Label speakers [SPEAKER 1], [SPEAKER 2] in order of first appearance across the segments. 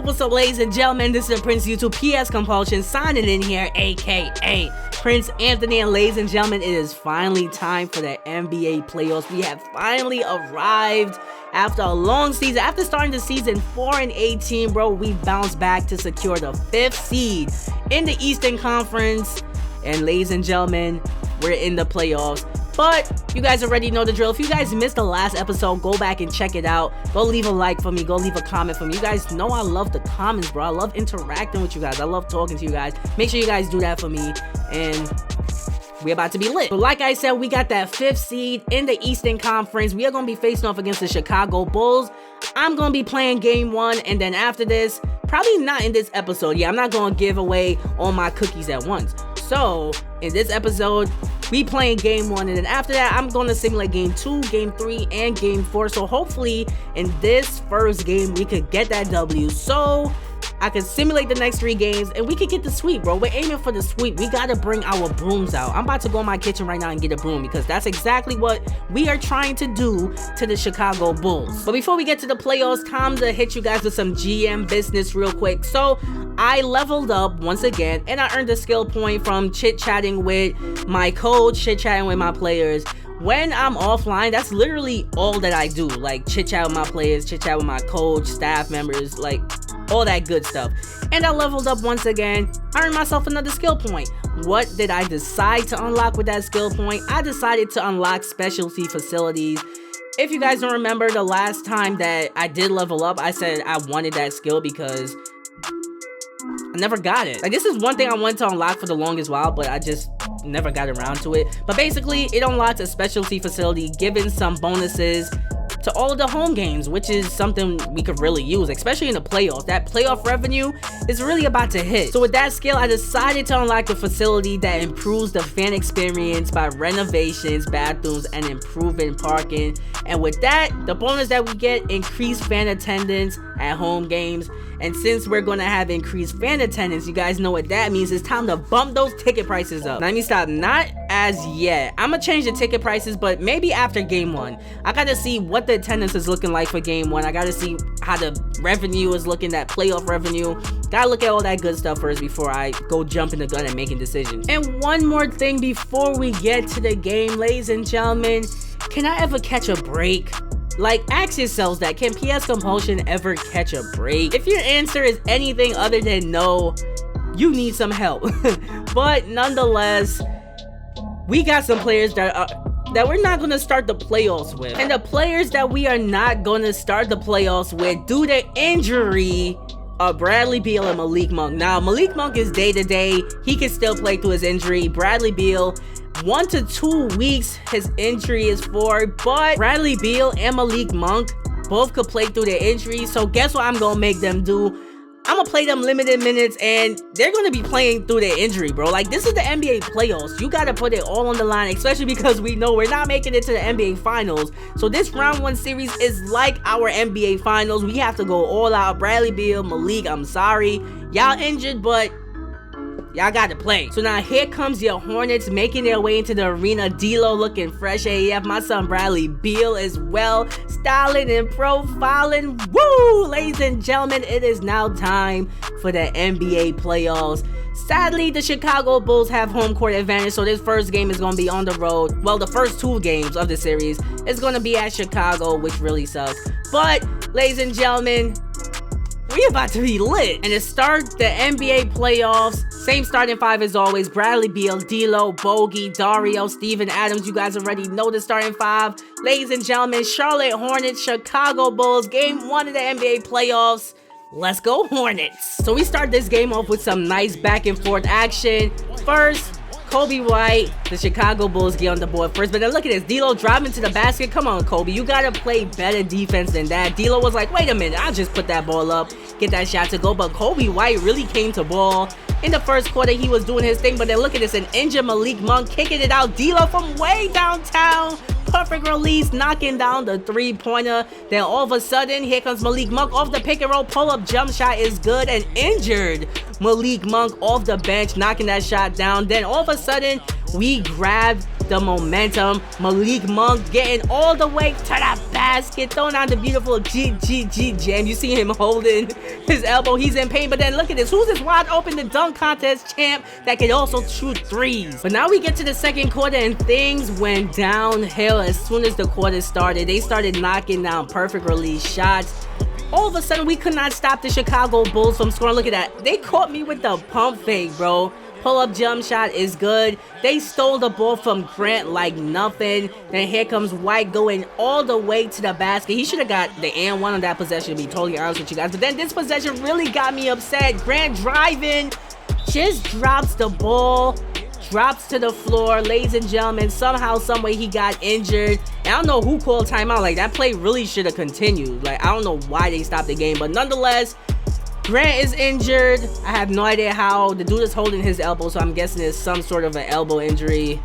[SPEAKER 1] What's up, ladies and gentlemen? This is Prince YouTube PS Compulsion signing in here, aka Prince Anthony. And ladies and gentlemen, it is finally time for the NBA playoffs. We have finally arrived after a long season. After starting the season 4-18, bro, we bounced back to secure the 5th seed in the Eastern Conference. And ladies and gentlemen, we're in the playoffs. But you guys already know the drill. If you guys missed the last episode, go back and check it out. Go leave a like for me. Go leave a comment for me. You guys know I love the comments, bro. I love interacting with you guys. I love talking to you guys. Make sure you guys do that for me. And we're about to be lit. So like I said, we got that 5th seed in the Eastern Conference. We are going to be facing off against the Chicago Bulls. I'm going to be playing game 1. And then after this, probably not in this episode. Yeah, I'm not going to give away all my cookies at once. So in this episode, we playing game 1, and then after that, I'm going to simulate game 2, game 3, and game 4. So hopefully in this first game, we could get that W. So I could simulate the next 3 games, and we could get the sweep, bro. We're aiming for the sweep. We got to bring our brooms out. I'm about to go in my kitchen right now and get a broom, because that's exactly what we are trying to do to the Chicago Bulls. But before we get to the playoffs, time to hit you guys with some GM business real quick. So I leveled up once again, and I earned a skill point from chit-chatting with my coach, chit-chatting with my players. When I'm offline, that's literally all that I do. Like, chit-chat with my players, chit-chat with my coach, staff members, like all that good stuff. And I leveled up once again. I earned myself another skill point. What did I decide to unlock with that skill point? I decided to unlock specialty facilities. If you guys don't remember, the last time that I did level up, I said I wanted that skill because I never got it. Like, this is one thing I wanted to unlock for the longest while, but I just never got around to it. But basically, it unlocks a specialty facility, giving some bonuses to all of the home games, which is something we could really use, especially in the playoffs. That playoff revenue is really about to hit. So with that skill, I decided to unlock a facility that improves the fan experience by renovations, bathrooms, and improving parking. And with that, the bonus that we get, increased fan attendance at home games. And since we're going to have increased fan attendance, you guys know what that means. It's time to bump those ticket prices up. Now, let me stop. Not as yet. I'm going to change the ticket prices, but maybe after game 1. I got to see what the attendance is looking like for game 1. I got to see how the revenue is looking, that playoff revenue. Got to look at all that good stuff first before I go jumping the gun and making decisions. And one more thing before we get to the game, ladies and gentlemen, can I ever catch a break? Like, ask yourselves that. Can PS Compulsion ever catch a break? If your answer is anything other than no, you need some help. But nonetheless, we got some players that we're not going to start the playoffs with. And the players that we are not going to start the playoffs with due to injury are Bradley Beal and Malik Monk. Now, Malik Monk is day-to-day. He can still play through his injury. Bradley Beal, 1 to 2 weeks his injury is for, but Bradley Beal and Malik Monk both could play through their injuries. So guess what I'm gonna make them do? I'm gonna play them limited minutes, and they're gonna be playing through their injury, bro. Like, this is the NBA playoffs. You gotta put it all on the line, especially because we know we're not making it to the NBA finals. So this round 1 series is like our NBA finals. We have to go all out. Bradley Beal, Malik, I'm sorry, y'all injured, but y'all got to play. So now here comes your Hornets making their way into the arena. D'Lo looking fresh AF. My son Bradley Beal as well, styling and profiling. Woo! Ladies and gentlemen, it is now time for the NBA playoffs. Sadly, the Chicago Bulls have home court advantage, so this first game is going to be on the road. Well, the first 2 games of the series is going to be at Chicago, which really sucks. But, ladies and gentlemen, we about to be lit. And to start the NBA playoffs, same starting 5 as always. Bradley Beal, D'Lo, Bogey, Dario, Steven Adams. You guys already know the starting 5. Ladies and gentlemen, Charlotte Hornets, Chicago Bulls, game 1 of the NBA playoffs. Let's go Hornets. So we start this game off with some nice back and forth action. First, Kobe White, the Chicago Bulls get on the board first, but then look at this. D'Lo driving to the basket. Come on, Kobe. You got to play better defense than that. D'Lo was like, wait a minute. I'll just put that ball up, get that shot to go. But Kobe White really came to ball. In the first quarter, he was doing his thing, but then look at this. An injured Malik Monk kicking it out. D'Lo from way downtown. Perfect release, knocking down the 3-pointer. Then all of a sudden, here comes Malik Monk off the pick and roll. Pull-up jump shot is good, and injured Malik Monk off the bench, knocking that shot down. Then all of a sudden, we grabbed the momentum. Malik Monk getting all the way to the basket, throwing on the beautiful jam. You see him holding his elbow. He's in pain, but then look at this. Who's this wide open, the dunk contest champ that can also shoot threes? But now we get to the second quarter and things went downhill as soon as the quarter started. They started knocking down perfect release shots. All of a sudden, we could not stop the Chicago Bulls from scoring. Look at that. They caught me with the pump fake, bro. Pull-up jump shot is good. They stole the ball from Grant like nothing. Then here comes White going all the way to the basket. He should have got the and one on that possession, to be totally honest with you guys. But then this possession really got me upset. Grant driving, just drops the ball, drops to the floor. Ladies and gentlemen, somehow, someway he got injured. And I don't know who called timeout. Like, that play really should have continued. Like, I don't know why they stopped the game. But nonetheless, Grant is injured. I have no idea how. The dude is holding his elbow, so I'm guessing it's some sort of an elbow injury.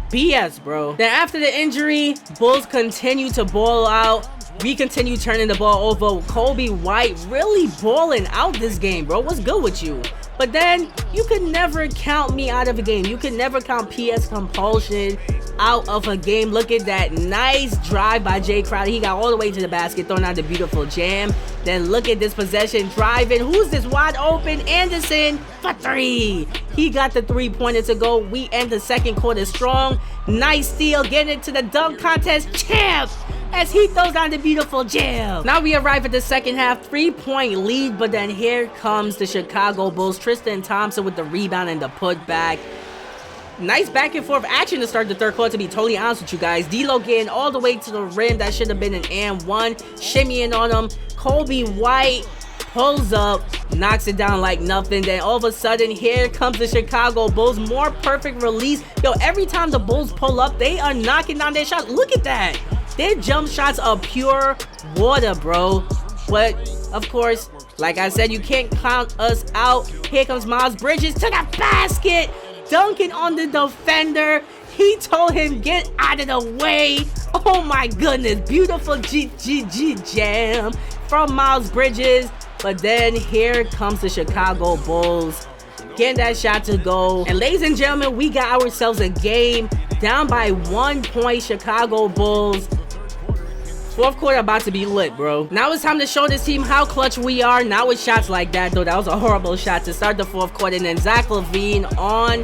[SPEAKER 1] BS, bro. Then after the injury, Bulls continue to ball out. We continue turning the ball over. Kobe White really balling out this game, bro. What's good with you? But then, you can never count me out of a game. You can never count PS Compulsion out of a game. Look at that nice drive by Jay Crowder. He got all the way to the basket, throwing out the beautiful jam. Then look at this possession, driving. Who's this wide open? Anderson for three. He got the three-pointer to go. We end the second quarter strong. Nice steal, getting it to the dunk contest champ as he throws down the beautiful jam. Now we arrive at the second half, 3-point lead, but then here comes the Chicago Bulls. Tristan Thompson with the rebound and the putback. Nice back and forth action to start the third quarter, to be totally honest with you guys. D'Lo getting all the way to the rim. That should have been an and one. Shimmying on him. Kobe White pulls up, knocks it down like nothing. Then all of a sudden, here comes the Chicago Bulls. More perfect release. Yo, every time the Bulls pull up, they are knocking down their shots. Look at that. Their jump shots are pure water, bro. But, of course, like I said, you can't count us out. Here comes Miles Bridges to the basket. Dunking on the defender. He told him, get out of the way. Oh my goodness. Beautiful jam from Miles Bridges. But then here comes the Chicago Bulls, getting that shot to go. And ladies and gentlemen, we got ourselves a game down by 1 point. Chicago Bulls. Fourth quarter about to be lit, bro. Now it's time to show this team how clutch we are. Not with shots like that, though. That was a horrible shot to start the fourth quarter. And then Zach LaVine on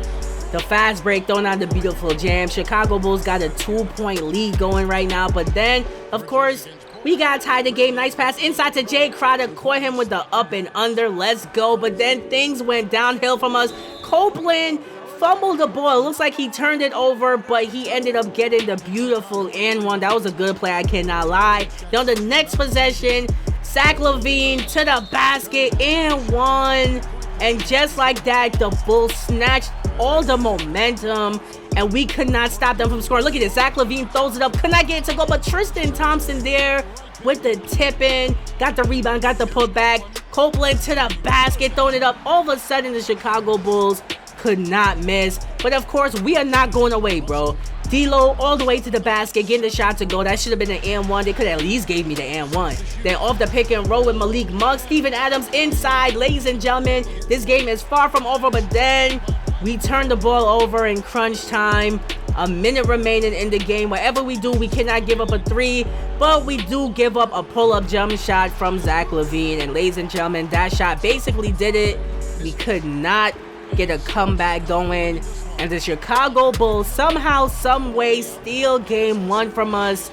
[SPEAKER 1] the fast break, throwing out the beautiful jam. Chicago Bulls got a 2-point lead going right now. But then, of course, we got to tie the game. Nice pass inside to Jay Crowder. Caught him with the up and under. Let's go. But then things went downhill from us. Copeland fumbled the ball. It looks like he turned it over, but he ended up getting the beautiful and one. That was a good play, I cannot lie. Then on the next possession, Zach LaVine to the basket and one. And just like that, the Bulls snatched all the momentum, and we could not stop them from scoring. Look at this. Zach LaVine throws it up. Could not get it to go, but Tristan Thompson there with the tip in. Got the rebound, got the putback. Copeland to the basket, throwing it up. All of a sudden, the Chicago Bulls could not miss. But of course, we are not going away, bro. D'Lo all the way to the basket, getting the shot to go. That should have been an and one. They could at least gave me the and one. Then off the pick and roll with Malik Monk. Steven Adams inside. Ladies and gentlemen, this game is far from over, but then we turn the ball over in crunch time. A minute remaining in the game. Whatever we do, we cannot give up a three, but we do give up a pull-up jump shot from Zach LaVine. And ladies and gentlemen, that shot basically did it. We could not get a comeback going, and the Chicago Bulls somehow, some way steal game one from us.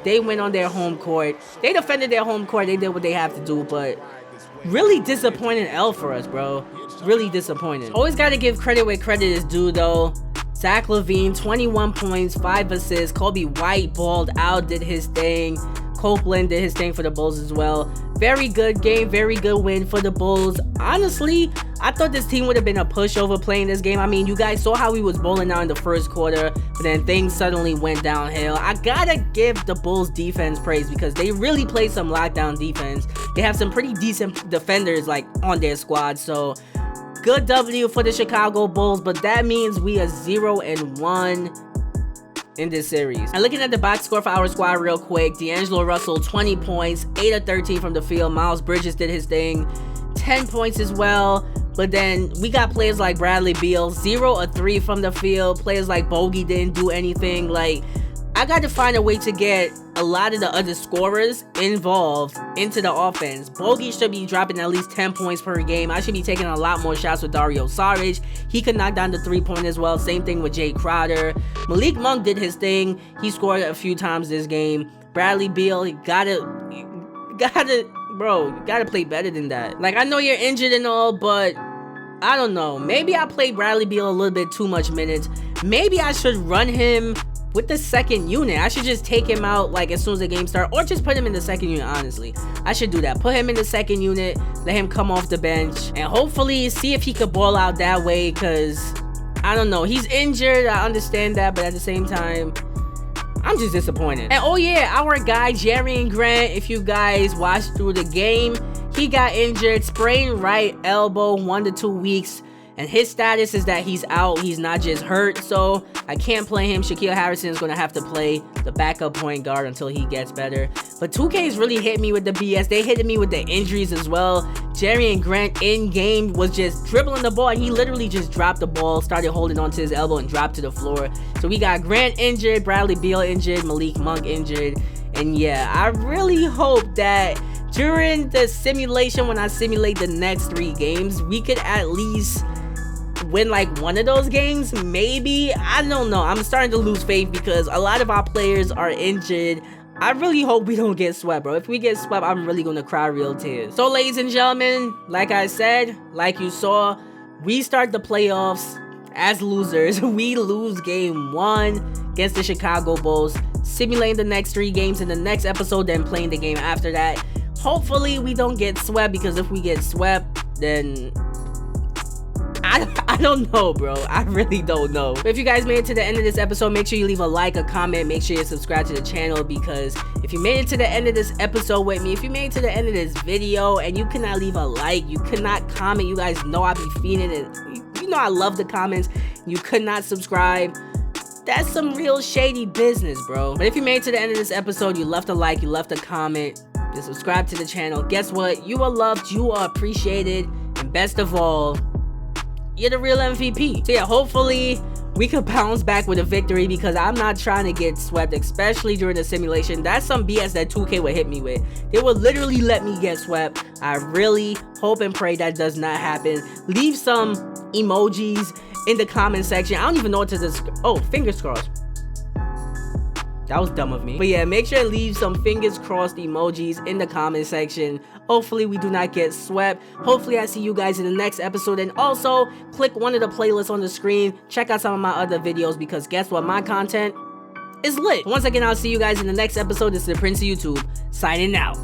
[SPEAKER 1] They went on their home court. They defended their home court. They did what they have to do, but really disappointing L for us, bro. Really disappointing. Always got to give credit where credit is due, though. Zach LaVine, 21 points, 5 assists. Kobe White balled out, did his thing. Copeland did his thing for the Bulls as well. Very good game, very good win for the Bulls. Honestly, I thought this team would have been a pushover playing this game. I mean, you guys saw how he was bowling out in the first quarter, but then things suddenly went downhill. I gotta give the Bulls defense praise because they really play some lockdown defense. They have some pretty decent defenders like on their squad, so good W for the Chicago Bulls, but that means we are 0-1 in this series. And looking at the box score for our squad real quick, D'Angelo Russell, 20 points, 8 of 13 from the field. Miles Bridges did his thing, 10 points as well. But then we got players like Bradley Beal, 0 of 3 from the field. Players like Bogey didn't do anything. Like, I got to find a way to get a lot of the other scorers involved into the offense. Bogey should be dropping at least 10 points per game. I should be taking a lot more shots with Dario Saric. He could knock down the 3-point as well. Same thing with Jay Crowder. Malik Monk did his thing. He scored a few times this game. Bradley Beal, you gotta play better than that. Like, I know you're injured and all, but I don't know. Maybe I played Bradley Beal a little bit too much minutes. Maybe I should run him with the second unit. I should just take him out like as soon as the game starts, or just put him in the second unit. Honestly, I should do that. Put him in the second unit, let him come off the bench, and hopefully see if he could ball out that way, because I don't know, he's injured, I understand that, but at the same time, I'm just disappointed. And oh yeah, our guy Jerry Grant, if you guys watched through the game, he got injured, sprained right elbow, 1 to 2 weeks. And his status is that he's out. He's not just hurt, so I can't play him. Shaquille Harrison is going to have to play the backup point guard until he gets better. But 2K's really hit me with the BS. They hit me with the injuries as well. Jerry Grant in game was just dribbling the ball, and he literally just dropped the ball, started holding onto his elbow, and dropped to the floor. So we got Grant injured, Bradley Beal injured, Malik Monk injured. And yeah, I really hope that during the simulation, when I simulate the next 3 games, we could at least win like one of those games, maybe. I don't know. I'm starting to lose faith because a lot of our players are injured. I really hope we don't get swept, bro. If we get swept, I'm really gonna cry real tears. So ladies and gentlemen, like I said, like you saw, we start the playoffs as losers. We lose game 1 against the Chicago Bulls, simulating the next 3 games in the next episode, then playing the game after that. Hopefully we don't get swept, because if we get swept, then I don't know, bro. I really don't know. But if you guys made it to the end of this episode, make sure you leave a like, a comment, make sure you subscribe to the channel, because if you made it to the end of this episode with me, if you made it to the end of this video and you cannot leave a like, you cannot comment, you guys know I be feeding it. You know I love the comments. You could not subscribe. That's some real shady business, bro. But if you made it to the end of this episode, you left a like, you left a comment, you subscribe to the channel, guess what? You are loved, you are appreciated, and best of all, you're the real MVP. So yeah, hopefully we could bounce back with a victory, because I'm not trying to get swept, especially during the simulation. That's some BS that 2K would hit me with. They would literally let me get swept. I really hope and pray that does not happen. Leave some emojis in the comment section. I don't even know what to describe. Oh, fingers crossed. That was dumb of me. But yeah, make sure to leave some fingers crossed emojis in the comment section. Hopefully we do not get swept. Hopefully I see you guys in the next episode. And also, click one of the playlists on the screen. Check out some of my other videos, because guess what? My content is lit. Once again, I'll see you guys in the next episode. This is the Prince of YouTube, signing out.